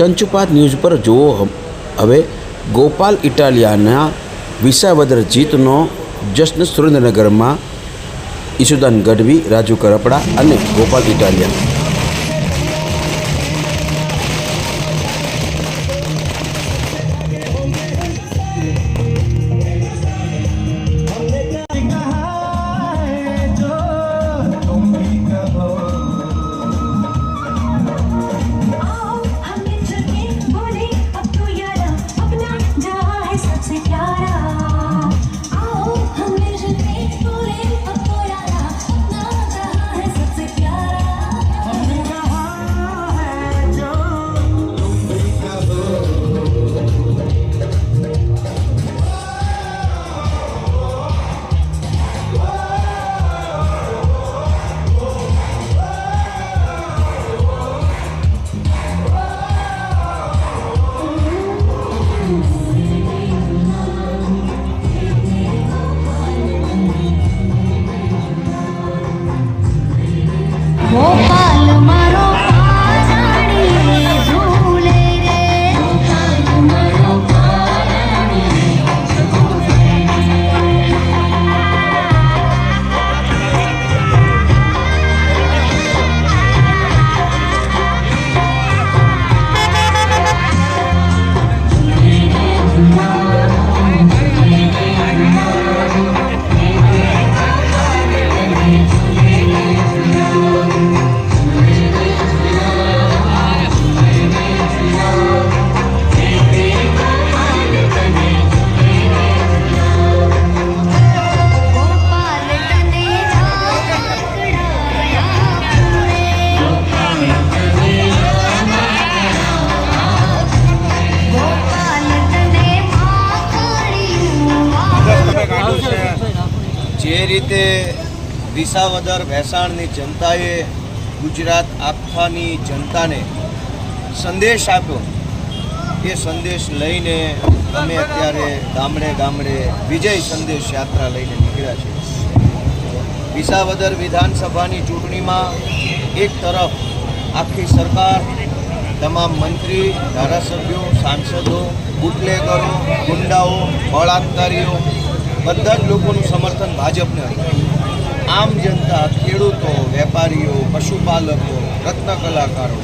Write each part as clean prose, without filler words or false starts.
ચંચુપાત news પર જુઓ હવે ગોપાલ ઇટાલિયાના વિસાવદર જીતનો જશ્ન સુરેન્દ્રનગરમાં ઈશુદાન ગઢવી, રાજુ કરપડા અને ગોપાલ ઇટાલિયા. જે રીતે વિસાવદર ભેસાણની જનતાએ ગુજરાત આખાની જનતાને સંદેશ આપ્યો, એ સંદેશ લઈને અમે અત્યારે ગામડે ગામડે વિજય સંદેશ યાત્રા લઈને નીકળ્યા છીએ. વિસાવદર વિધાનસભાની ચૂંટણીમાં એક તરફ આખી સરકાર, તમામ મંત્રી, ધારાસભ્યો, સાંસદો, બુટલેગરો, ગુંડાઓ, બળાત્કારીઓ બધા જ લોકોનું સમર્થન ભાજપને હતું. આમ જનતા, ખેડૂતો, વેપારીઓ, પશુપાલકો, રત્ન કલાકારો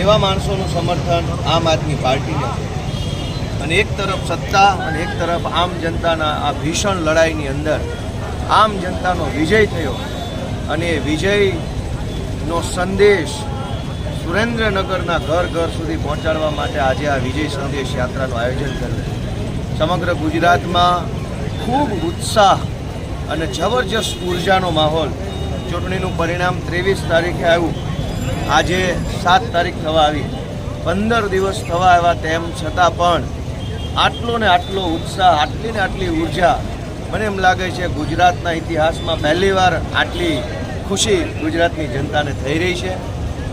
એવા માણસોનું સમર્થન આમ આદમી પાર્ટીને હતું. અને એક તરફ સત્તા અને એક તરફ આમ જનતાના આ ભીષણ લડાઈની અંદર આમ જનતાનો વિજય થયો. અને એ વિજયનો સંદેશ સુરેન્દ્રનગરના ઘર ઘર સુધી પહોંચાડવા માટે આજે આ વિજય સંદેશ યાત્રાનું આયોજન કર્યું. સમગ્ર ગુજરાતમાં ખૂબ ઉત્સાહ અને જબરજસ્ત ઉર્જાનો માહોલ. ચૂંટણીનું પરિણામ 23 તારીખે આવ્યું, આજે 7 તારીખ થવા આવી, 15 દિવસ થવા આવ્યા, તેમ છતાં પણ આટલો ને આટલો ઉત્સાહ, આટલી ને આટલી ઉર્જા મને એમ લાગે છે ગુજરાતના ઇતિહાસમાં પહેલીવાર આટલી ખુશી ગુજરાતની જનતાને થઈ રહી છે.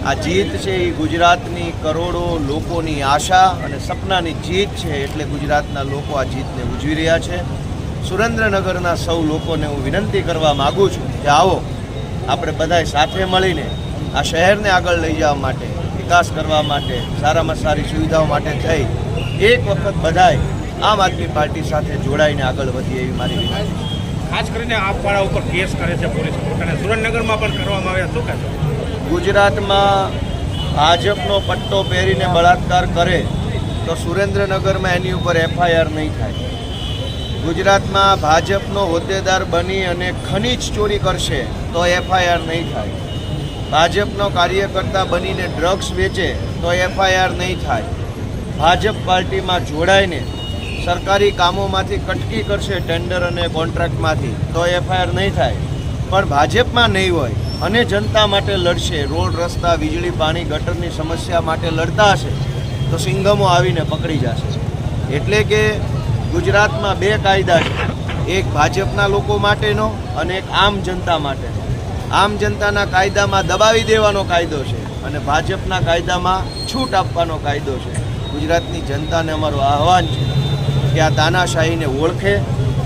આ જીત છે એ ગુજરાતની કરોડો લોકોની આશા અને સપનાની જીત છે, એટલે ગુજરાતના લોકો આ જીતને ઉજવી રહ્યા છે. સુરેન્દ્રનગરના સૌ લોકોને હું વિનંતી કરવા માગું છું કે આવો આપણે બધાય સાથે મળીને આ શહેરને આગળ લઈ જવા માટે, વિકાસ કરવા માટે, સારામાં સારી સુવિધાઓ માટે થઈ એક વખત બધાય આમ આદમી પાર્ટી સાથે જોડાઈને આગળ વધીએ એવી મારી વિનંતી. ખાસ કરીને આપવાળા ઉપર કેસ કરે છે પોલીસ, અને સુરેન્દ્રનગરમાં પણ કરવામાં આવ્યા. શું કહેશો? ગુજરાતમાં ભાજપનો પટ્ટો પહેરીને બળાત્કાર કરે તો સુરેન્દ્રનગરમાં એની ઉપર FIR નહીં થાય. ગુજરાતમાં ભાજપનો હોદ્દેદાર બની અને ખનીજ ચોરી કરશે તો FIR નહીં થાય. ભાજપનો કાર્યકર્તા બનીને ડ્રગ્સ વેચે તો FIR નહીં થાય. ભાજપ પાર્ટીમાં જોડાઈને સરકારી કામોમાંથી કટકી કરશે, ટેન્ડર અને કોન્ટ્રાક્ટમાંથી, તો FIR નહીં થાય. પણ ભાજપમાં નહીં હોય અને જનતા માટે લડશે, રોડ રસ્તા, વીજળી, પાણી, ગટરની સમસ્યા માટે લડતા હશે તો સિંઘમો આવીને પકડી જશે. એટલે કે ગુજરાતમાં બે કાયદા છે, એક ભાજપના લોકો માટેનો અને એક આમ જનતા માટેનો. આમ જનતાના કાયદામાં દબાવી દેવાનો કાયદો છે અને ભાજપના કાયદામાં છૂટ આપવાનો કાયદો છે. ગુજરાતની જનતાને અમારું આહવાન છે કે આ તાનાશાહીને ઓળખે,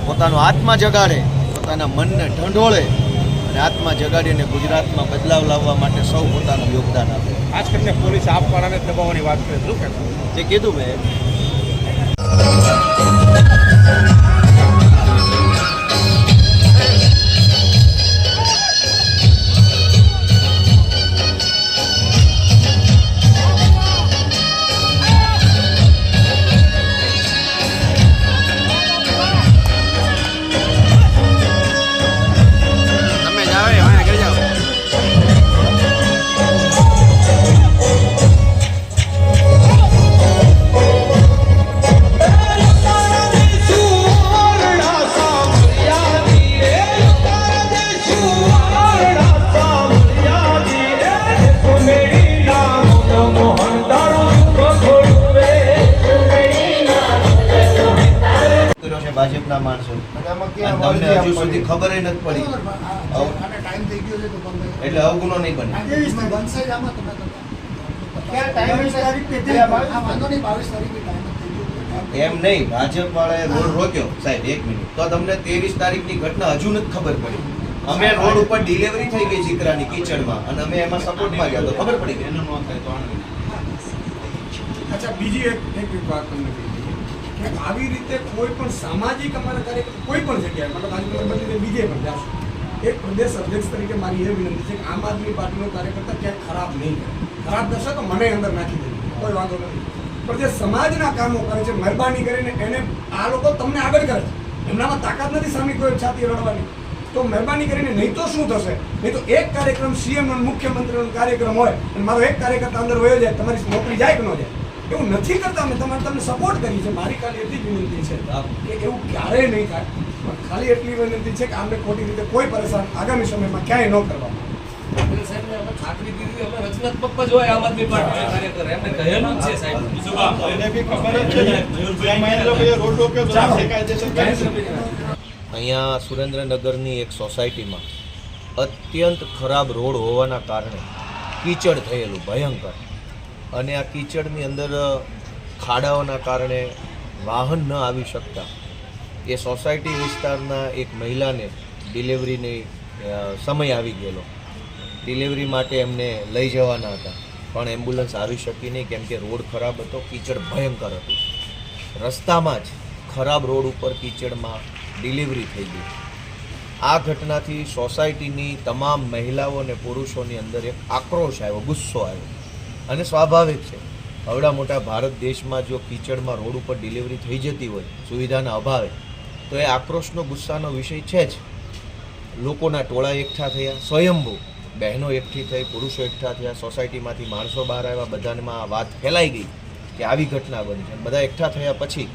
પોતાનો આત્મા જગાડે, પોતાના મનને ઢંઢોળે અને આત્મા જગાડીને ગુજરાતમાં બદલાવ લાવવા માટે સૌ પોતાનું યોગદાન આપે. ખાસ કરીને પોલીસ આપવાળાને દબાવવાની વાત કરે શું કહેશો? જે કીધું મેં ભાજપના માણસો તમને હજુ સુધી ખબર નથી પડી એટલે અવગુણો નહીં બને. એમ નહીં, ભાજપ વાળાએ રોડ રોક્યો સાહેબ 1 મિનિટ તો તમને 23 તારીખની ઘટના હજુ નથી ખબર પડી. અમે રોડ ઉપર ડિલિવરી થઈ ગઈ ચીકરાની કીચડમાં અને અમે એમાં સપોર્ટમાં ગયા તો ખબર પડી ગઈ. અચ્છા, બીજી એક વાત તમને કહી કે આવી રીતે કોઈ પણ સામાજિક અમારા કાર્યક્રમ કોઈ પણ જગ્યાએ મતલબ આજે બીજે પણ જાશો, એક પ્રદેશ અધ્યક્ષ તરીકે મારી એ વિનંતી છે કે આમ આદમી પાર્ટીનો કાર્યકર્તા ક્યાંક ખરાબ નહીં કરે. ખરાબ કરશે તો મને અંદર નાખી દે, કોઈ વાંધો નથી. પણ જે સમાજના કામો કરે છે મહેરબાની કરીને એને આ લોકો તમને આગળ કરે છે, એમનામાં તાકાત નથી સામે કોઈ છાતી રડવાની, તો મહેરબાની કરીને નહીં તો શું થશે, નહીં તો એક કાર્યક્રમ સીએમ અને મુખ્યમંત્રીનો કાર્યક્રમ હોય અને મારો એક કાર્યકર્તા અંદર વયો જાય, તમારી નોકરી જાય કે ન જાય, એવું નથી કરતા. અમે તમને સપોર્ટ કરી છે. મારી ખાલી એટલી જ વિનંતી છે કે એવું ક્યારેય નહીં થાય. પણ ખાલી એટલી વિનંતી છે કે આમને ખોટી રીતે કોઈ પરેશાન આગામી સમયમાં ક્યાંય ન કરવા. ખાતરી દીધી અમે રચનાત્મક જ હોય આમ આદમી પાર્ટી કાર્યકર એમને કહેલું જ છે સાહેબ. અહીંયા સુરેન્દ્રનગરની એક સોસાયટીમાં અત્યંત ખરાબ રોડ હોવાના કારણે કીચડ થયેલું ભયંકર, અને આ કીચડની અંદર ખાડાઓના કારણે વાહન ન આવી શકતા એ સોસાયટી વિસ્તારના એક મહિલાને ડિલિવરીની સમય આવી ગયેલો. ડિલિવરી માટે એમને લઈ જવાના હતા પણ એમ્બ્યુલન્સ આવી શકી નહીં કેમ કે રોડ ખરાબ હતો, કીચડ ભયંકર હતું. રસ્તામાં જ ખરાબ રોડ ઉપર કીચડમાં ડિલિવરી થઈ ગઈ. આ ઘટનાથી સોસાયટીની તમામ મહિલાઓ અને પુરુષોની અંદર એક આક્રોશ આવ્યો, ગુસ્સો આવ્યો. અને સ્વાભાવિક છે, આવડા મોટા ભારત દેશમાં જો કીચડમાં રોડ ઉપર ડિલિવરી થઈ જતી હોય સુવિધાના અભાવે તો એ આક્રોશનો ગુસ્સાનો વિષય છે જ. લોકોના ટોળા એકઠા થયા, સ્વયંભૂ બહેનો એકઠી થઈ, પુરુષો એકઠા થયા, સોસાયટીમાંથી માણસો બહાર આવ્યા, બધામાં આ વાત ફેલાઈ ગઈ કે આવી ઘટના બની છે. બધા એકઠા થયા પછી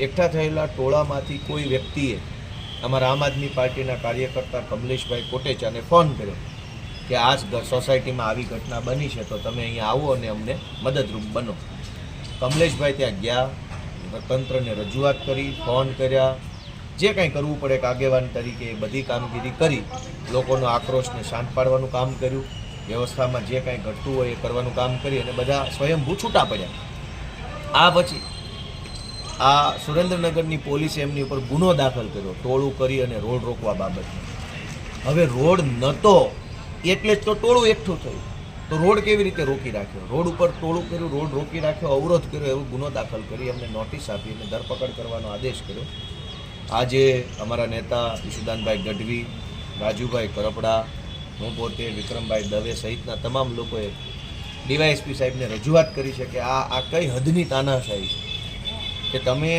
એકઠા થયેલા ટોળામાંથી કોઈ વ્યક્તિએ અમારા આમ આદમી પાર્ટીના કાર્યકર્તા કમલેશભાઈ કોટેચાને ફોન કર્યો કે આ સોસાયટીમાં આવી ઘટના બની છે તો તમે અહીંયા આવો અને અમને મદદરૂપ બનો. કમલેશભાઈ ત્યાં ગયા, તંત્રને રજૂઆત કરી, ફોન કર્યા, જે કંઈ કરવું પડે એક આગેવાન તરીકે એ બધી કામગીરી કરી, લોકોનો આક્રોશને શાંત પાડવાનું કામ કર્યું, વ્યવસ્થામાં જે કાંઈ ઘટતું હોય એ કરવાનું કામ કરી અને બધા સ્વયંભૂ છૂટા પડ્યા. આ પછી આ સુરેન્દ્રનગરની પોલીસે એમની ઉપર ગુનો દાખલ કર્યો ટોળું કરી અને રોડ રોકવા બાબતમાં. હવે રોડ નહોતો એટલે જ તો ટોળું એકઠું થયું, તો રોડ કેવી રીતે રોકી રાખ્યો? રોડ ઉપર ટોળું કર્યું, રોડ રોકી રાખ્યો, અવરોધ કર્યો, એવો ગુનો દાખલ કરી એમને નોટિસ આપી અને ધરપકડ કરવાનો આદેશ કર્યો. આજે અમારા નેતા ઈશુદાનભાઈ ગઢવી, રાજુભાઈ કરપડા, હું પોતે, વિક્રમભાઈ દવે સહિતના તમામ લોકોએ ડીવાયએસપી સાહેબને રજૂઆત કરી છે કે આ કઈ હદની તાનાશાહી છે કે તમે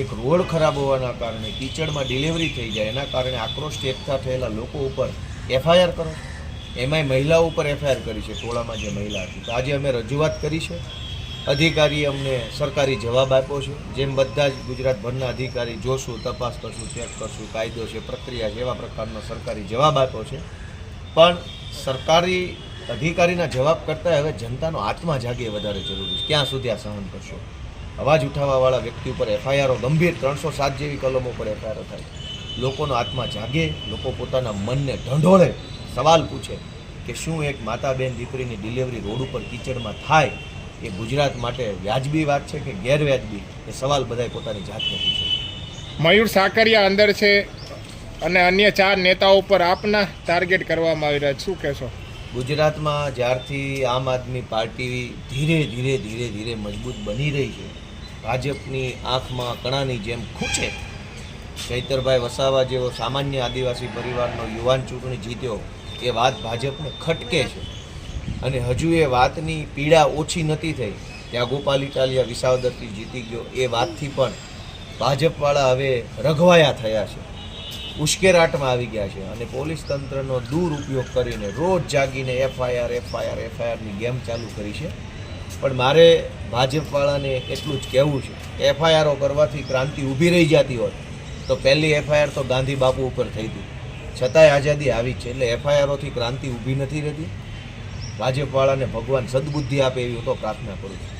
એક રોડ ખરાબ હોવાના કારણે કીચડમાં ડિલિવરી થઈ જાય એના કારણે આક્રોશથી એકઠા થયેલા લોકો ઉપર એફઆઈઆર કરો. એમાંય મહિલાઓ ઉપર એફઆઈઆર કરી છે, ટોળામાં જે મહિલા હતી. તો આજે અમે રજૂઆત કરી છે, અધિકારીએ અમને સરકારી જવાબ આપ્યો છે. જેમ બધા જ ગુજરાતભરના અધિકારી જોશું, તપાસ કરશું, ચેક કરશું, કાયદો છે, પ્રક્રિયા છે, એવા પ્રકારનો સરકારી જવાબ આપ્યો છે. પણ સરકારી અધિકારીના જવાબ કરતાં હવે જનતાનો આત્મા જાગે વધારે જરૂરી છે. ક્યાં સુધી આ સહન કરશો? અવાજ ઉઠાવવાવાળા વ્યક્તિ ઉપર એફઆઈઆરો ગંભીર 307 જેવી કલમો પર એફઆઈઆરો થાય. લોકોનો આત્મા જાગે, લોકો પોતાના મનને ઢંઢોળે, સવાલ પૂછે કે શું એક માતા બેન દીકરીની ડિલિવરી રોડ ઉપર કીચડમાં થાય એ ગુજરાત માટે વ્યાજબી વાત છે કે ગેરવ્યાજબી? એ સવાલ બધાય પોતાની જાતને પૂછે. મયુર સાકરિયા અંદર છે, અને અન્ય 4 નેતાઓ પર આપના ટાર્ગેટ કરવામાં આવી રહ્યા છે, શું કહેશો? ગુજરાતમાં જ્યારથી આમ આદમી પાર્ટી ધીરે ધીરે ધીરે ધીરે મજબૂત બની રહી છે, ભાજપની આંખમાં કણાની જેમ ખૂંચે, ચૈતરભાઈ વસાવા જેવો સામાન્ય આદિવાસી પરિવારનો યુવાન ચૂંટણી જીત્યો એ વાત ભાજપને ખટકે છે અને હજુ એ વાતની પીડા ઓછી નથી થઈ. ત્યાં ગોપાલ ઇટાલિયા વિસાવદરથી જીતી ગયો એ વાતથી પણ ભાજપવાળા હવે રઘવાયા થયા છે, ઉશ્કેરાટમાં આવી ગયા છે અને પોલીસ તંત્રનો દુરુપયોગ કરીને રોજ જાગીને એફઆઈઆરની ગેમ ચાલુ કરી છે. પણ મારે ભાજપવાળાને એટલું જ કહેવું છે કે એફઆઈઆરો કરવાથી ક્રાંતિ ઊભી રહી જતી હોત તો પહેલી એફઆઈઆર તો ગાંધી બાપુ ઉપર થઈ હતી, છતાંય આઝાદી આવી છે. એટલે એફઆઈઆરોથી ક્રાંતિ ઊભી નથી રહેતી. ભાજપવાળાને ભગવાન સદબુદ્ધિ આપે એવી હું તો પ્રાર્થના કરું છું.